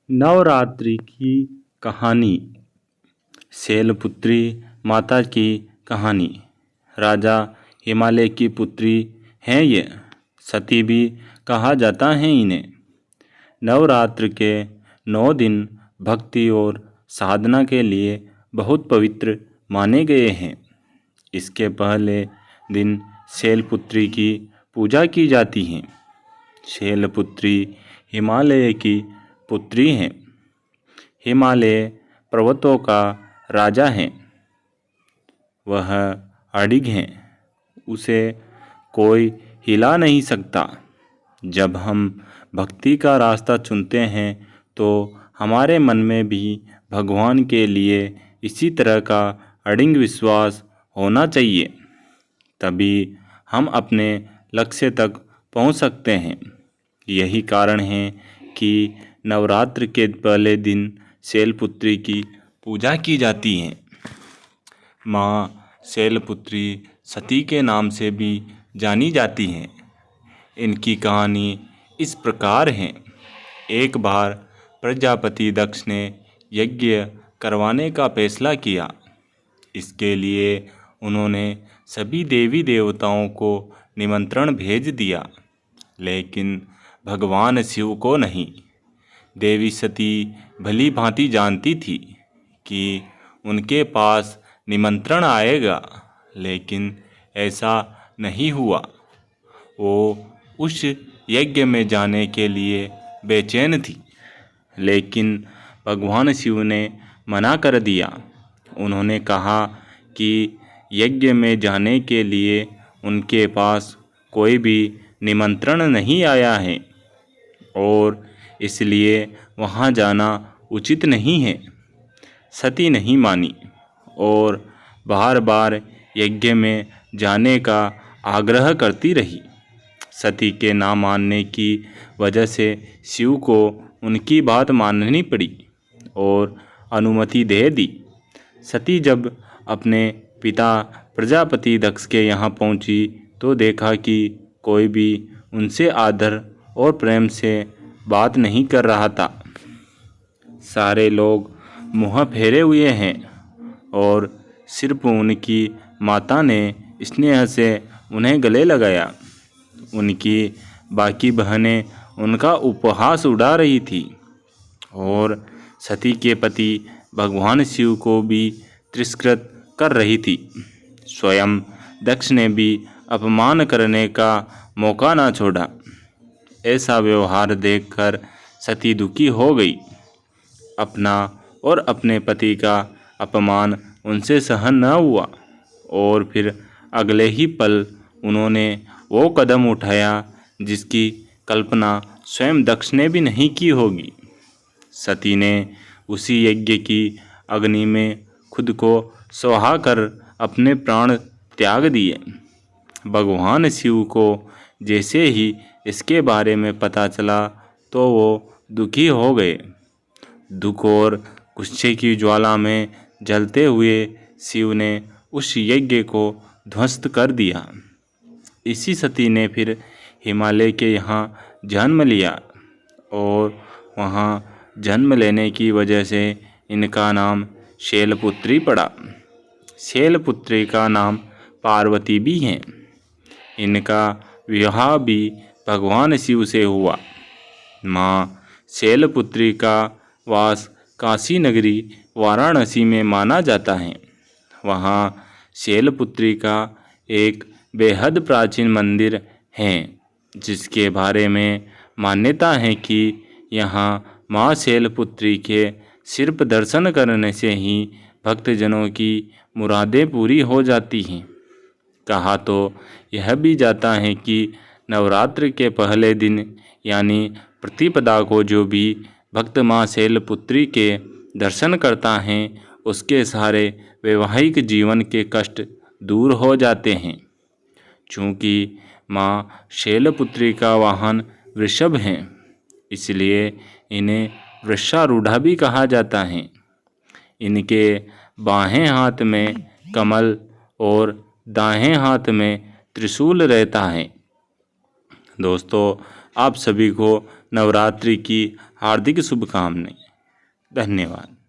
नवरात्रि की कहानी। शैलपुत्री माता की कहानी। राजा हिमालय की पुत्री हैं ये, सती भी कहा जाता है इन्हें। नवरात्र के 9 दिन भक्ति और साधना के लिए बहुत पवित्र माने गए हैं। इसके पहले दिन शैलपुत्री की पूजा की जाती है। शैलपुत्री हिमालय की पुत्री हैं। हिमालय पर्वतों का राजा है। वह अडिग है, उसे कोई हिला नहीं सकता। जब हम भक्ति का रास्ता चुनते हैं तो हमारे मन में भी भगवान के लिए इसी तरह का अडिग विश्वास होना चाहिए, तभी हम अपने लक्ष्य तक पहुंच सकते हैं। यही कारण है कि नवरात्र के पहले दिन शैलपुत्री की पूजा की जाती है। माँ शैलपुत्री सती के नाम से भी जानी जाती हैं। इनकी कहानी इस प्रकार है। एक बार प्रजापति दक्ष ने यज्ञ करवाने का फैसला किया। इसके लिए उन्होंने सभी देवी देवताओं को निमंत्रण भेज दिया, लेकिन भगवान शिव को नहीं। देवी सती भली भांति जानती थी कि उनके पास निमंत्रण आएगा, लेकिन ऐसा नहीं हुआ। वो उस यज्ञ में जाने के लिए बेचैन थी, लेकिन भगवान शिव ने मना कर दिया। उन्होंने कहा कि यज्ञ में जाने के लिए उनके पास कोई भी निमंत्रण नहीं आया है और इसलिए वहाँ जाना उचित नहीं है। सती नहीं मानी और बार बार यज्ञ में जाने का आग्रह करती रही। सती के ना मानने की वजह से शिव को उनकी बात माननी पड़ी और अनुमति दे दी। सती जब अपने पिता प्रजापति दक्ष के यहाँ पहुँची तो देखा कि कोई भी उनसे आदर और प्रेम से बात नहीं कर रहा था। सारे लोग मुँह फेरे हुए हैं और सिर्फ उनकी माता ने स्नेह से उन्हें गले लगाया। उनकी बाकी बहनें उनका उपहास उड़ा रही थी और सती के पति भगवान शिव को भी तिरस्कृत कर रही थी। स्वयं दक्ष ने भी अपमान करने का मौका ना छोड़ा। ऐसा व्यवहार देखकर सती दुखी हो गई। अपना और अपने पति का अपमान उनसे सहन न हुआ और फिर अगले ही पल उन्होंने वो कदम उठाया जिसकी कल्पना स्वयं दक्ष ने भी नहीं की होगी। सती ने उसी यज्ञ की अग्नि में खुद को सुहा कर अपने प्राण त्याग दिए। भगवान शिव को जैसे ही इसके बारे में पता चला तो वो दुखी हो गए। दुख और गुस्से की ज्वाला में जलते हुए शिव ने उस यज्ञ को ध्वस्त कर दिया। इसी सती ने फिर हिमालय के यहाँ जन्म लिया और वहाँ जन्म लेने की वजह से इनका नाम शैलपुत्री पड़ा। शैलपुत्री का नाम पार्वती भी है। इनका विवाह भी भगवान शिव से हुआ। माँ शैलपुत्री का वास काशी नगरी वाराणसी में माना जाता है। वहाँ शैलपुत्री का एक बेहद प्राचीन मंदिर है, जिसके बारे में मान्यता है कि यहाँ माँ शैलपुत्री के सिर्फ दर्शन करने से ही भक्तजनों की मुरादें पूरी हो जाती हैं। कहा तो यह भी जाता है कि नवरात्र के पहले दिन यानी प्रतिपदा को जो भी भक्त माँ शैलपुत्री के दर्शन करता है उसके सारे वैवाहिक जीवन के कष्ट दूर हो जाते हैं। चूँकि माँ शैलपुत्री का वाहन वृषभ है, इसलिए इन्हें वृषारूढ़ा भी कहा जाता है। इनके बाएं हाथ में कमल और दाएं हाथ में त्रिशूल रहता है। दोस्तों, आप सभी को नवरात्रि की हार्दिक शुभकामनाएं। धन्यवाद।